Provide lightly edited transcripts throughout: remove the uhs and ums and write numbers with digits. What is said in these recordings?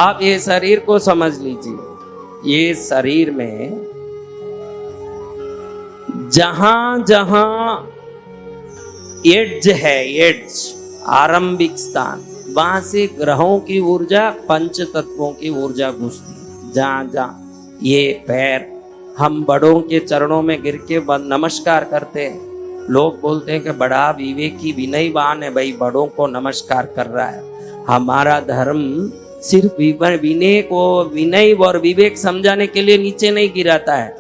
आप ये शरीर को समझ लीजिए, ये शरीर में जहां जहां एड्ज है, एड्ज आरंभिक स्थान, वहां से ग्रहों की ऊर्जा, पंच तत्वों की ऊर्जा घुसती है। जहां जहां ये पैर, हम बड़ों के चरणों में गिर के नमस्कार करते हैं, लोग बोलते हैं कि बड़ा विवेकी विनयवान है, भाई बड़ों को नमस्कार कर रहा है। हमारा धर्म सिर्फ विनय को, विनय और विवेक समझाने के लिए नीचे नहीं गिराता है।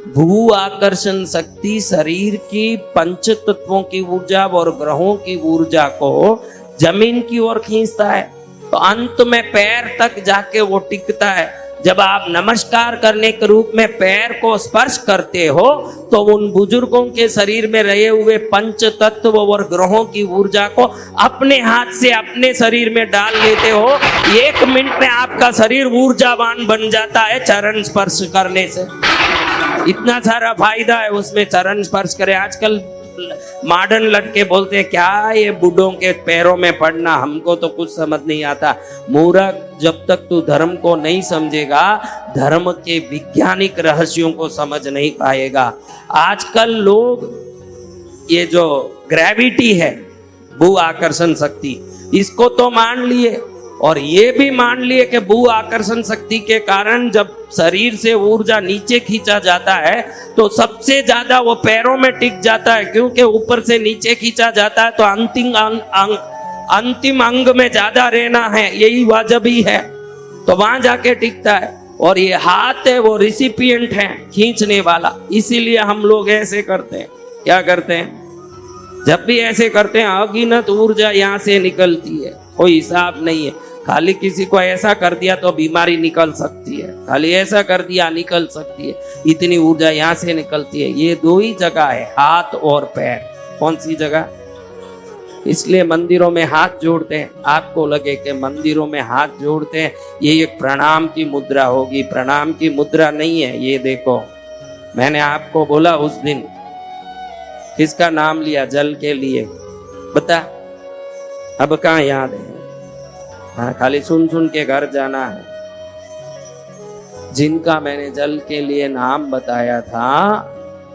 भू आकर्षण शक्ति शरीर की पंच तत्वों की ऊर्जा और ग्रहों की ऊर्जा को जमीन की ओर खींचता है, तो अंत में पैर तक जाके वो टिकता है। जब आप नमस्कार करने के रूप में पैर को स्पर्श करते हो, तो उन बुजुर्गों के शरीर में रहे हुए पंच तत्व और ग्रहों की ऊर्जा को अपने हाथ से अपने शरीर में डाल लेते हो। 1 मिनट में आपका शरीर ऊर्जावान बन जाता है चरण स्पर्श करने से। इतना सारा फायदा है उसमें, चरण स्पर्श करे। आजकल मॉडर्न लड़के बोलते हैं क्या ये बूढ़ों के पैरों में पड़ना, हमको तो कुछ समझ नहीं आता। मूर्ख, जब तक तू धर्म को नहीं समझेगा, धर्म के वैज्ञानिक रहस्यों को समझ नहीं पाएगा। आजकल लोग ये जो ग्रेविटी है, भू आकर्षण शक्ति, इसको तो मान लिए, और ये भी मान लिए कि भू आकर्षण शक्ति के कारण जब शरीर से ऊर्जा नीचे खींचा जाता है तो सबसे ज्यादा वो पैरों में टिक जाता है, क्योंकि ऊपर से नीचे खींचा जाता है तो अंतिम अंग में ज्यादा रहना है, यही वाजबी है, तो वहां जाके टिकता है। और ये हाथ है, वो रिसिपिएंट है, खींचने वाला। इसीलिए हम लोग ऐसे करते हैं। क्या करते हैं? जब भी ऐसे करते हैं अगिनत ऊर्जा यहाँ से निकलती है, कोई हिसाब नहीं है। खाली किसी को ऐसा कर दिया तो बीमारी निकल सकती है, खाली ऐसा कर दिया निकल सकती है, इतनी ऊर्जा यहाँ से निकलती है। ये 2 ही जगह है, हाथ और पैर। कौन सी जगह? इसलिए मंदिरों में हाथ जोड़ते हैं। आपको लगे कि मंदिरों में हाथ जोड़ते हैं, ये एक प्रणाम की मुद्रा होगी, प्रणाम की मुद्रा नहीं है। ये देखो, मैंने आपको बोला उस दिन, किसका नाम लिया जल के लिए, बता? अब कहाँ याद है? हाँ, खाली सुन सुन के घर जाना है। जिनका मैंने जल के लिए नाम बताया था,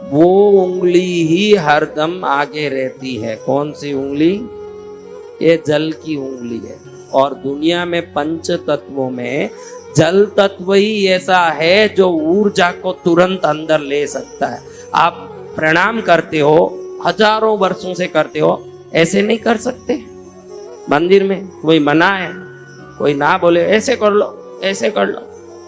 वो उंगली ही हरदम आगे रहती है। कौन सी उंगली? ये जल की उंगली है। और दुनिया में पंच तत्वों में जल तत्व ही ऐसा है जो ऊर्जा को तुरंत अंदर ले सकता है। आप प्रणाम करते हो, हजारों वर्षों से करते हो, ऐसे नहीं कर सकते। मंदिर में कोई मना है, कोई ना बोले ऐसे कर लो, ऐसे कर लो,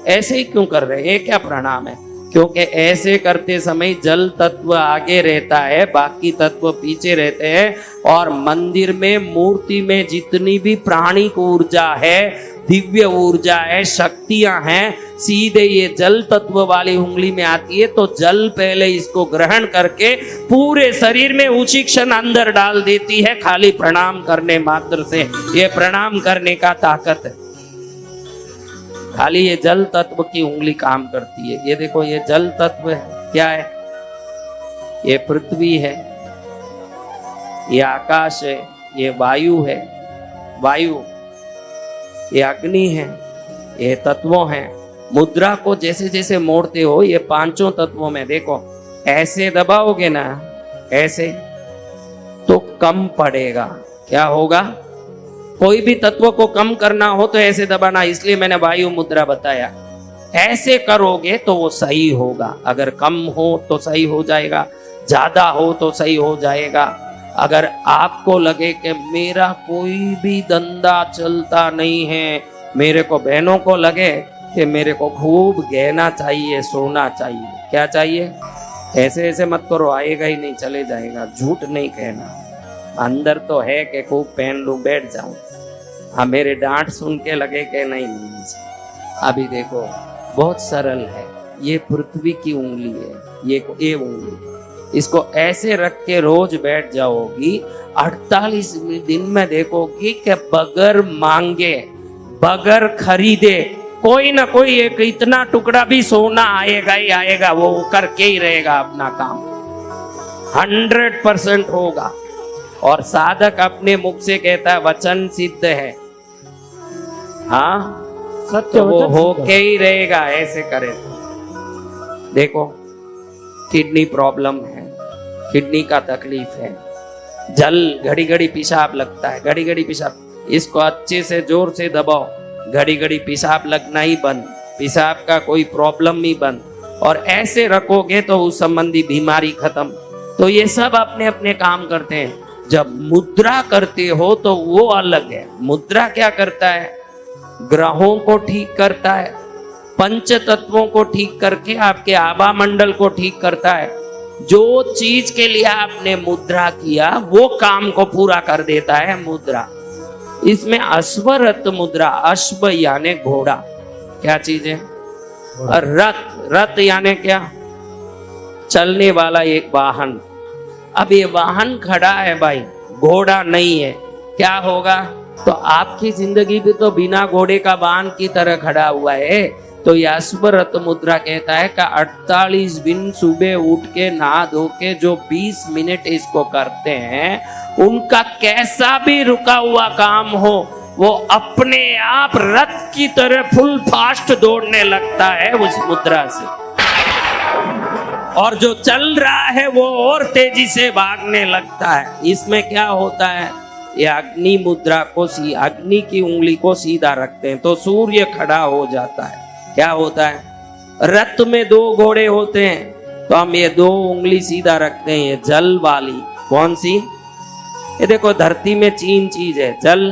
ऐसे ही क्यों कर रहे हैं? ये क्या प्रणाम है? क्योंकि ऐसे करते समय जल तत्व आगे रहता है, बाकी तत्व पीछे रहते हैं। और मंदिर में, मूर्ति में जितनी भी प्राणिक ऊर्जा है, दिव्य ऊर्जा है, शक्तियां हैं, सीधे ये जल तत्व वाली उंगली में आती है। तो जल पहले इसको ग्रहण करके पूरे शरीर में उसी क्षण अंदर डाल देती है, खाली प्रणाम करने मात्र से। ये प्रणाम करने का ताकत है, खाली ये जल तत्व की उंगली काम करती है। ये देखो, ये जल तत्व है, क्या है? ये पृथ्वी है, ये आकाश है, ये वायु है, वायु, ये अग्नि है, ये तत्वों हैं। मुद्रा को जैसे जैसे मोड़ते हो, ये 5 तत्वों में देखो, ऐसे दबाओगे ना, ऐसे, तो कम पड़ेगा। क्या होगा? कोई भी तत्व को कम करना हो तो ऐसे दबाना, इसलिए मैंने वायु मुद्रा बताया। ऐसे करोगे तो वो सही होगा। अगर कम हो तो सही हो जाएगा, ज्यादा हो तो सही हो जाएगा। अगर आपको लगे कि मेरा कोई भी धंधा चलता नहीं है, मेरे को, बहनों को लगे कि मेरे को खूब गहना चाहिए, सोना चाहिए, क्या चाहिए? ऐसे ऐसे मत करो, आएगा ही नहीं, चले जाएगा। झूठ नहीं कहना, अंदर तो है कि खूब पहन लूं, बैठ जाऊं। हाँ, मेरे डांट सुन के लगे कि नहीं। अभी देखो, बहुत सरल है। ये पृथ्वी की उंगली है, ये उंगली, इसको ऐसे रख के रोज बैठ जाओगी, 48 दिन में देखोगी कि बगैर मांगे, बगैर खरीदे, कोई ना कोई एक इतना टुकड़ा भी सोना आएगा ही आएगा, वो करके ही रहेगा अपना काम, 100% होगा। और साधक अपने मुख से कहता है वचन सिद्ध है। हाँ, सत्य तो वो वचन होके ही रहेगा, ऐसे करे। देखो किडनी प्रॉब्लम है, किडनी का तकलीफ है, जल घड़ी घड़ी पेशाब लगता है, घड़ी घड़ी पेशाब, इसको अच्छे से जोर से दबाओ, घड़ी घड़ी पेशाब लगना ही बंद, पेशाब का कोई प्रॉब्लम ही बंद, और ऐसे रखोगे तो उस संबंधी बीमारी खत्म। तो ये सब अपने अपने काम करते हैं। जब मुद्रा करते हो तो वो अलग है। मुद्रा क्या करता है? ग्रहों को ठीक करता है, पंच तत्वों को ठीक करके आपके आभा मंडल को ठीक करता है। जो चीज के लिए आपने मुद्रा किया वो काम को पूरा कर देता है मुद्रा। इसमें अश्वरथ मुद्रा, अश्व यानी घोड़ा, क्या चीज है? और रथ, रथ यानी क्या? चलने वाला एक वाहन। अब ये वाहन खड़ा है भाई, घोड़ा नहीं है, क्या होगा? तो आपकी जिंदगी भी तो बिना घोड़े का वाहन की तरह खड़ा हुआ है। तो अश्वरथ मुद्रा कहता है कि 48 दिन सुबह उठ के नहा धो के जो 20 मिनट इसको करते हैं, उनका कैसा भी रुका हुआ काम हो वो अपने आप रथ की तरह फुल फास्ट दौड़ने लगता है उस मुद्रा से, और जो चल रहा है वो और तेजी से भागने लगता है। इसमें क्या होता है? ये अग्नि मुद्रा को अग्नि की उंगली को सीधा रखते हैं तो सूर्य खड़ा हो जाता है। क्या होता है? रथ में 2 घोड़े होते हैं, तो हम ये 2 उंगली सीधा रखते हैं, ये जल वाली। कौन सी? ये देखो धरती में 3 चीज है, जल,